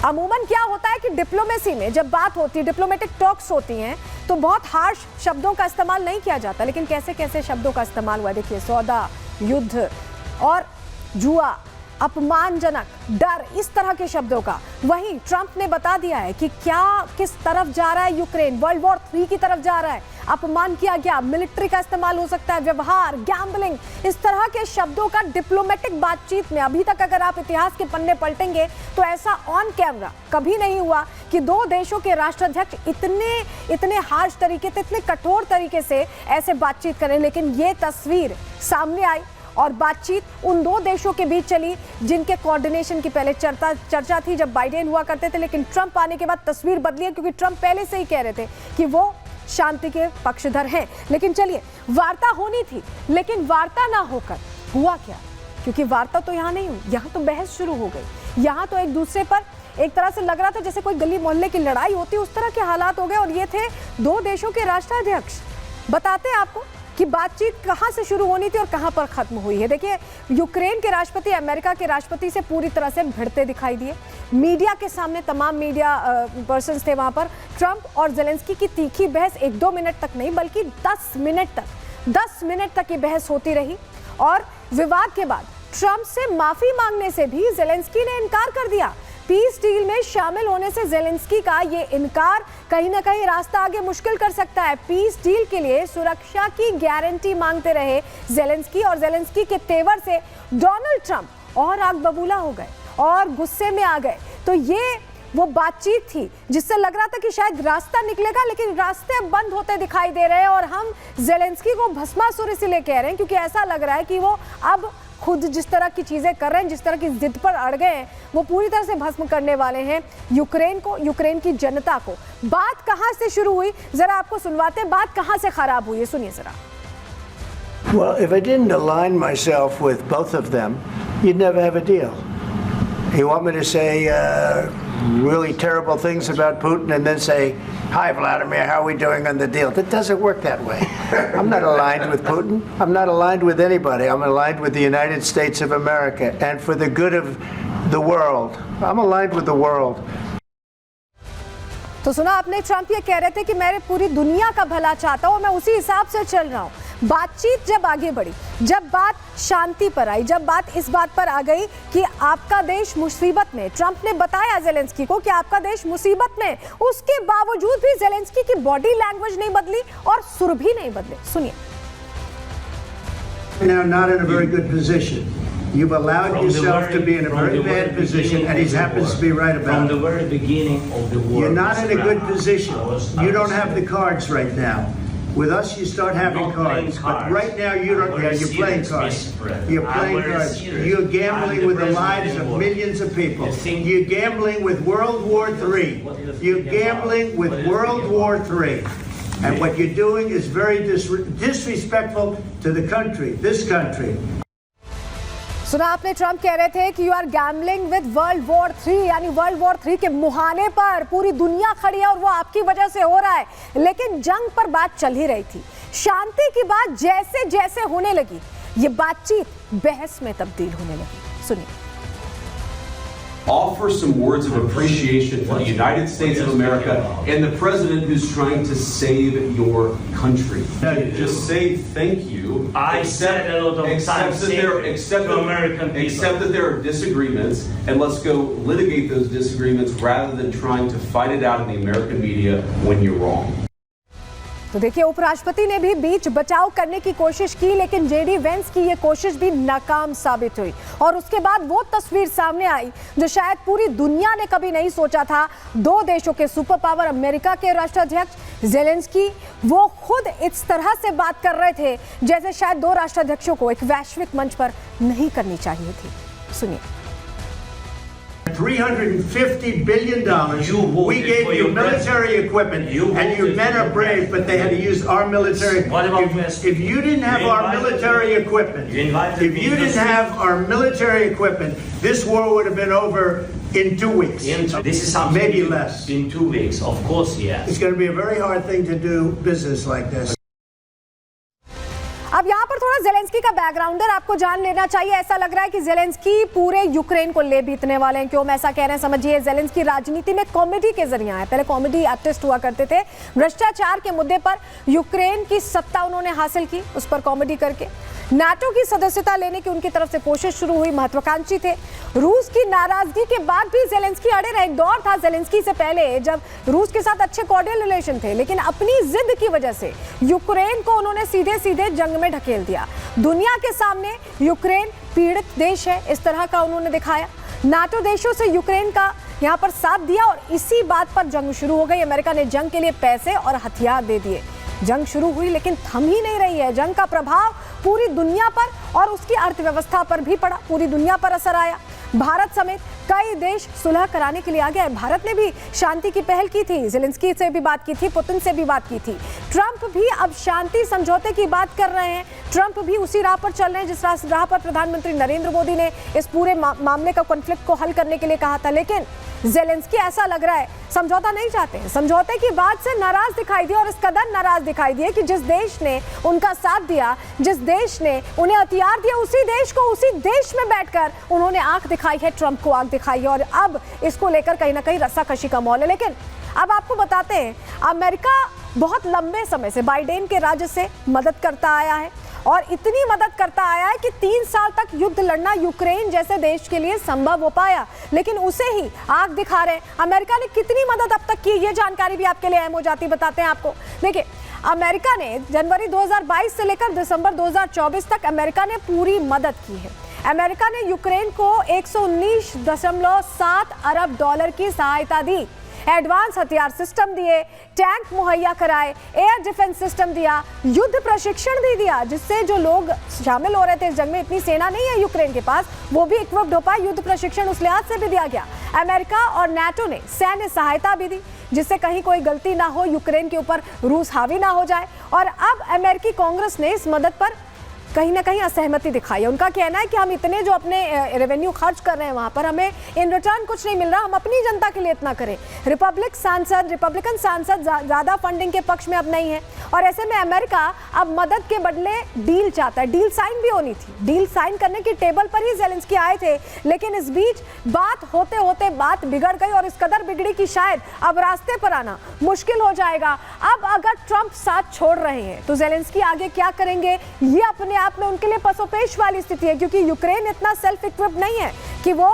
अमूमन क्या होता है कि डिप्लोमेसी में जब बात होती है, डिप्लोमेटिक टॉक्स होती हैं, तो बहुत हार्श शब्दों का इस्तेमाल नहीं किया जाता, लेकिन कैसे कैसे शब्दों का इस्तेमाल हुआ। देखिए, सौदा, युद्ध और जुआ, अपमानजनक, डर, इस तरह के शब्दों का। वहीं ट्रंप ने बता दिया है कि क्या किस तरफ जा रहा है यूक्रेन, वर्ल्ड वॉर 3 की तरफ जा रहा है। अपमान किया गया, मिलिट्री का इस्तेमाल हो सकता है, व्यवहार, गैम्बलिंग, इस तरह के शब्दों का डिप्लोमेटिक बातचीत में अभी तक अगर आप इतिहास के पन्ने पलटेंगे तो ऐसा ऑन कैमरा कभी नहीं हुआ कि दो देशों के राष्ट्राध्यक्ष इतने हार्श तरीके से, इतने कठोर तरीके से ऐसे बातचीत करें। लेकिन ये तस्वीर सामने आई और बातचीत उन दो देशों के बीच चली जिनके कोऑर्डिनेशन की पहले चर्चा थी जब बाइडेन हुआ करते थे, लेकिन ट्रंप आने के बाद तस्वीर बदली है, क्योंकि ट्रंप पहले से ही कह रहे थे कि वो शांति के पक्षधर हैं। लेकिन चलिए, वार्ता होनी थी, लेकिन वार्ता ना होकर हुआ क्या? क्योंकि वार्ता तो यहाँ नहीं हुई, यहाँ तो बहस शुरू हो गई। यहाँ तो एक दूसरे पर एक तरह से लग रहा था जैसे कोई गली मोहल्ले की लड़ाई होती, उस तरह के हालात हो गए। और ये थे दो देशों के राष्ट्राध्यक्ष। बताते हैं आपको कि बातचीत कहां से शुरू होनी थी और कहां पर खत्म हुई है। देखिए, यूक्रेन के राष्ट्रपति अमेरिका के राष्ट्रपति से पूरी तरह से भिड़ते दिखाई दिए। मीडिया के सामने तमाम मीडिया पर्सन्स थे वहां पर। ट्रंप और जेलेंस्की की तीखी बहस 1-2 मिनट तक नहीं बल्कि 10 मिनट तक ये बहस होती रही। और विवाद के बाद ट्रंप से माफी मांगने से भी जेलेंस्की ने इनकार कर दिया। पीस डील में शामिल होने से जेलेंस्की का ये इनकार कहीं ना कहीं रास्ता आगे मुश्किल कर सकता है। पीस डील के लिए सुरक्षा की गारंटी मांगते रहे जेलेंस्की, और जेलेंस्की के तेवर से डोनाल्ड ट्रंप और आग बबूला हो गए और गुस्से में आ गए। तो ये वो बातचीत थी जिससे लग रहा था कि शायद रास्ता निकलेगा, लेकिन रास्ते अब बंद होते दिखाई दे रहे हैं। और हम जेलेंस्की को भस्मासुर इसलिए कह रहे हैं क्योंकि ऐसा लग रहा है कि वो अब खुद जिस तरह की चीजें कर रहे हैं, जिस तरह की जिद पर अड़ गए हैं, वो पूरी तरह से भस्म करने वाले हैं यूक्रेन को, यूक्रेन की जनता को। बात कहां से शुरू हुई, जरा आपको सुनवाते हैं, बात कहां से खराब हुई है, सुनिए जरा। Well, if I didn't align myself with both of them, you'd never have a deal. You want me to say really terrible things about Putin and then say, "Hi, Vladimir, how are we doing on the deal?" That doesn't work that way. I'm not aligned with Putin. I'm not aligned with anybody. I'm aligned with the United States of America. And for the good of the world, I'm aligned with the world. तो सुना आपने, Trump ये कह रहे थे कि मैं पूरी दुनिया का भला चाहता हूं और मैं उसी हिसाब से चल रहा हूं। बातचीत जब आगे बढ़ी, जब बात शांति पर आई, जब बात इस बात पर आ गई कि आपका देश मुसीबत में, ट्रंप ने बताया जेलेंस्की को कि आपका देश मुसीबत में, उसके बावजूद भी जेलेंस्की की बॉडी लैंग्वेज नहीं बदली और सुर भी नहीं बदले। सुनिए। Now, not in a very good position. You've allowed yourself to be in a very bad position, and he happens to be right about it. From the very beginning of the war, you're not in a good position. You don't have the cards right now. With us, you start having cards. But right now, you don't. Yeah, you're playing cards. You're playing cards. You're gambling with the lives of millions of people. You're gambling with World War III. You're gambling with World War III. And what you're doing is very disrespectful to the country, this country. सुना आपने, Trump कह रहे थे कि you are gambling with world war 3, यानी world war 3 के मुहाने पर पूरी दुनिया खड़ी है और वो आपकी वजह से हो रहा है। लेकिन जंग पर बात चल ही रही थी। शांति की बात जैसे जैसे होने लगी, ये बातचीत बहस में तब्दील होने लगी। सुनिए। Offer some words of appreciation for the United States of America and the president who's trying to save your country. Just say thank you. I said a lot of times to American people. Accept that there are disagreements, and let's go litigate those disagreements rather than trying to fight it out in the American media when you're wrong. तो देखिए, उपराष्ट्रपति ने भी बीच बचाव करने की कोशिश की, लेकिन जेडी वेंस की ये कोशिश भी नाकाम साबित हुई। और उसके बाद वो तस्वीर सामने आई जो शायद पूरी दुनिया ने कभी नहीं सोचा था। दो देशों के सुपर पावर अमेरिका के राष्ट्राध्यक्ष जेलेंस्की, वो खुद इस तरह से बात कर रहे थे जैसे शायद दो राष्ट्राध्यक्षों को एक वैश्विक मंच पर नहीं करनी चाहिए थी। सुनिए। $350 billion. We gave you military equipment, and your men are brave, but they had to use our military. If you didn't have our military equipment, this war would have been over in 2 weeks. This is something maybe less. In 2 weeks, of course, yes. It's going to be a very hard thing to do business like this. अब यहाँ पर थोड़ा Zelensky का बैकग्राउंडर आपको जान लेना चाहिए। ऐसा लग रहा है कि ज़ेलेंस्की पूरे यूक्रेन को ले बीतने वाले हैं। क्यों मैं ऐसा कह रहे हैं समझिए। ज़ेलेंस्की राजनीति में कॉमेडी के जरिए आए, पहले कॉमेडी आर्टिस्ट हुआ करते थे। भ्रष्टाचार के मुद्दे पर यूक्रेन की सत्ता उन्होंने हासिल की, उस पर कॉमेडी करके। नाटो की सदस्यता लेने की उनकी तरफ से कोशिश शुरू हुई, महत्वाकांक्षी थे। रूस की नाराजगी के बाद भी ज़ेलेंस्की अड़े रहे। एक दौर था ज़ेलेंस्की से पहले जब रूस के साथ अच्छे कॉर्डियल रिलेशन थे, लेकिन अपनी जिद की वजह से यूक्रेन को उन्होंने सीधे सीधे जंग में ढकेल दिया। दुनिया के सामने यूक्रेन पीड़ित देश है, इस तरह का उन्होंने दिखाया। नाटो देशों से यूक्रेन का यहाँ पर साथ दिया और इसी बात पर जंग शुरू हो गई। अमेरिका ने जंग के लिए पैसे और हथियार दे दिए। जंग शुरू हुई लेकिन थम ही नहीं रही है। जंग का प्रभाव पूरी दुनिया पर और उसकी अर्थव्यवस्था पर भी पड़ा, पूरी दुनिया पर असर आया। भारत समेत कई देश सुलह कराने के लिए आ गए। भारत ने भी शांति की पहल की थी, ज़ेलेंस्की से भी बात की थी, पुतिन से भी बात की थी। ट्रंप भी अब शांति समझौते की बात कर रहे हैं। ट्रंप भी उसी राह पर चल रहे हैं जिस राह पर प्रधानमंत्री नरेंद्र मोदी ने इस पूरे मामले का कॉन्फ्लिक्ट को हल करने के लिए कहा था। लेकिन ज़ेलेंस्की ऐसा लग रहा है समझौता नहीं चाहते हैं। समझौते की बात से नाराज दिखाई दिए और इस कदर नाराज दिखाई दिए कि जिस देश ने उनका साथ दिया, जिस देश ने उन्हें हथियार दिया, उसी देश में बैठकर उन्होंने आंख दिखाई है, ट्रंप को आंख दिखाई है। और अब इसको लेकर कहीं ना कहीं रस्साकशी का माहौल है। लेकिन अब आपको बताते हैं, अमेरिका बहुत लंबे समय से बाइडेन के राज्य से मदद करता आया है और इतनी मदद करता आया है कि 3 साल तक युद्ध लड़ना यूक्रेन जैसे देश के लिए संभव हो पाया। लेकिन उसे ही आंख दिखा रहे हैं। अमेरिका ने कितनी मदद अब तक की, ये जानकारी भी आपके लिए अहम हो जाती, बताते हैं आपको। देखिए, अमेरिका ने जनवरी 2022 से लेकर दिसंबर 2024 तक अमेरिका ने पूरी मदद की है। अमेरिका ने यूक्रेन को 119.7 अरब डॉलर की सहायता दी। एडवांस हथियार सिस्टम दिए, टैंक मुहैया कराए, एयर डिफेंस सिस्टम दिया, युद्ध प्रशिक्षण भी दिया, जिससे जो लोग शामिल हो रहे थे इस जंग में, इतनी सेना नहीं है यूक्रेन के पास, वो भी इक्विप्ड हो पाए। युद्ध प्रशिक्षण उस लिहाज से भी दिया गया। अमेरिका और नाटो ने सैन्य सहायता भी दी, जिससे कहीं कोई गलती ना हो, यूक्रेन के ऊपर रूस हावी ना हो जाए। और अब अमेरिकी कांग्रेस ने इस मदद पर कहीं ना कहीं असहमति दिखाई है। उनका कहना है कि हम इतने जो अपने रेवेन्यू खर्च कर रहे हैं वहां पर, हमें इन रिटर्न कुछ नहीं मिल रहा, हम अपनी जनता के लिए इतना करें। रिपब्लिकन सांसद ज्यादा फंडिंग के पक्ष में अब नहीं है और ऐसे में अमेरिका अब मदद के बदले डील चाहता है। डील साइन भी होनी थी, डील साइन करने की टेबल पर ही ज़ेलेंस्की आए थे, लेकिन इस बीच बात होते होते बात बिगड़ गई और इस कदर बिगड़ी कि शायद अब रास्ते पर आना मुश्किल हो जाएगा। अब अगर ट्रंप साथ छोड़ रहे हैं तो ज़ेलेंस्की आगे क्या करेंगे, ये अपने आप में उनके लिए पसोपेश वाली स्थिति है, क्योंकि यूक्रेन इतना सेल्फ इक्विप्ड नहीं है कि वो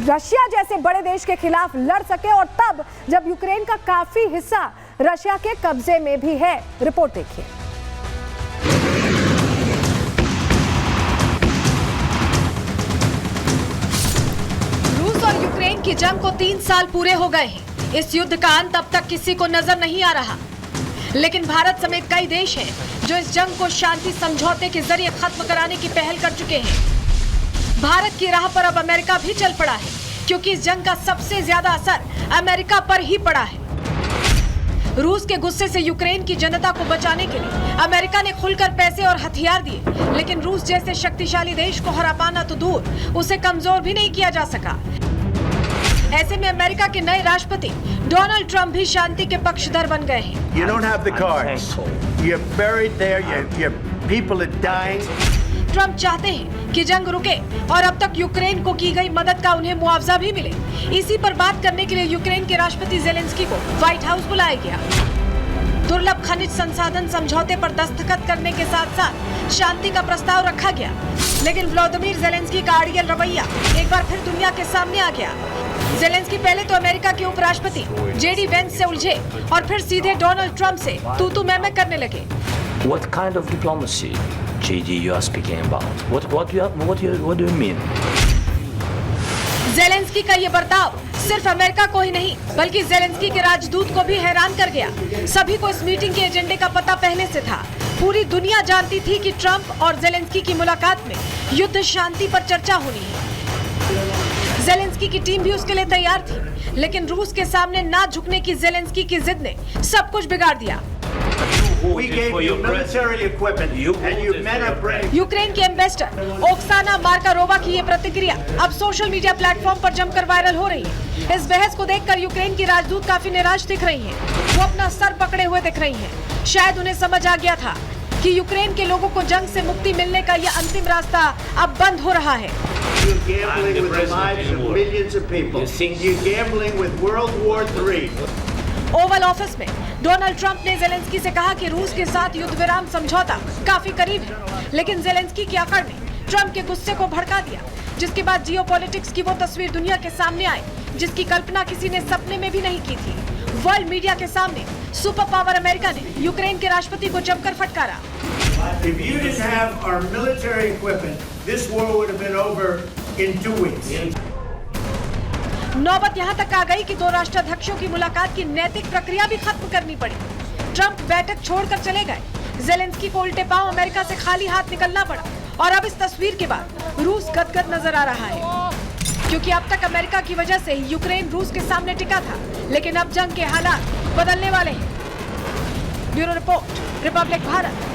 रशिया जैसे बड़े देश के खिलाफ लड़ सके, और तब जब यूक्रेन का काफी हिस्सा रशिया के कब्जे में भी है। रिपोर्ट देखिए। रूस और यूक्रेन की जंग को 3 साल पूरे हो गए हैं। इस युद्ध का अंत अब तक किसी को नजर नहीं आ रहा, लेकिन भारत समेत कई देश हैं जो इस जंग को शांति समझौते के जरिए खत्म कराने की पहल कर चुके हैं। भारत की राह पर अब अमेरिका भी चल पड़ा है, क्योंकि इस जंग का सबसे ज्यादा असर अमेरिका पर ही पड़ा है। रूस के गुस्से से यूक्रेन की जनता को बचाने के लिए अमेरिका ने खुलकर पैसे और हथियार दिए, लेकिन रूस जैसे शक्तिशाली देश को हरा पाना तो दूर, उसे कमजोर भी नहीं किया जा सका। ऐसे में अमेरिका के नए राष्ट्रपति डोनाल्ड ट्रंप भी शांति के पक्षधर बन गए हैं। You don't have the cards. You're buried there. Your people are dying. Trump चाहते हैं कि जंग रुके और अब तक यूक्रेन को की गई मदद का उन्हें मुआवजा भी मिले। इसी पर बात करने के लिए यूक्रेन के राष्ट्रपति ज़ेलेंस्की को व्हाइट हाउस बुलाया गया। दुर्लभ खनिज संसाधन समझौते पर दस्तखत करने के साथ साथ शांति का प्रस्ताव रखा गया, लेकिन व्लादिमीर ज़ेलेंस्की का अड़ियल रवैया एक बार फिर दुनिया के सामने आ गया। ज़ेलेंस्की पहले तो अमेरिका के उपराष्ट्रपति जेडी वेंस से उलझे और फिर सीधे डोनाल्ड ट्रंप से तू मैं करने लगे। What kind of diplomacy, JD, you are speaking about? What do you mean? Zelensky का ये बर्ताव सिर्फ अमेरिका को ही नहीं, बल्कि ज़ेलेंस्की के राजदूत को भी हैरान कर गया। सभी को इस मीटिंग के एजेंडे का पता पहले से था। पूरी दुनिया जानती थी कि ट्रंप और ज़ेलेंस्की की मुलाकात में युद्ध शांति पर चर्चा होनी है। ज़ेलेंस्की की टीम भी उसके लिए तैयार थी, लेकिन रूस के सामने ना झुकने की ज़ेलेंस्की की जिद ने सब कुछ बिगाड़ दिया। यूक्रेन के एम्बेसडर ओक्साना मार्कारोवा की ये प्रतिक्रिया अब सोशल मीडिया प्लेटफॉर्म पर जमकर वायरल हो रही है। इस बहस को देखकर यूक्रेन की राजदूत काफी निराश दिख रही हैं। वो अपना सर पकड़े हुए दिख रही हैं। शायद उन्हें समझ आ गया था कि यूक्रेन के लोगों को जंग से मुक्ति मिलने का यह अंतिम रास्ता अब बंद हो रहा है। You're gambling with the lives of millions of people. You're gambling with World War III. Oval office में डोनाल्ड ट्रंप ने जेलेंस्की से कहा कि रूस के साथ युद्ध विराम समझौता काफी करीब है, लेकिन जेलेंस्की की अकड़ ने ट्रंप के गुस्से को भड़का दिया, जिसके बाद जियोपॉलिटिक्स की वो तस्वीर दुनिया के सामने आई जिसकी कल्पना किसी ने सपने में भी नहीं की थी। वर्ल्ड मीडिया के सामने सुपर पावर अमेरिका ने यूक्रेन के राष्ट्रपति को जमकर फटकारा। If you didn't have our military equipment, this war would have been over in 2 weeks. नौबत यहाँ तक आ गई कि दो राष्ट्राध्यक्षों की मुलाकात की नैतिक प्रक्रिया भी खत्म करनी पड़ी। ट्रंप बैठक छोड़कर चले गए, जेलेंस्की को उल्टे पांव अमेरिका से खाली हाथ निकलना पड़ा और अब इस तस्वीर के बाद रूस गदगद नजर आ रहा है, क्योंकि अब तक अमेरिका की वजह से यूक्रेन रूस के सामने टिका था, लेकिन अब जंग के हालात बदलने वाले हैं। Bureau report, Republic Bharat.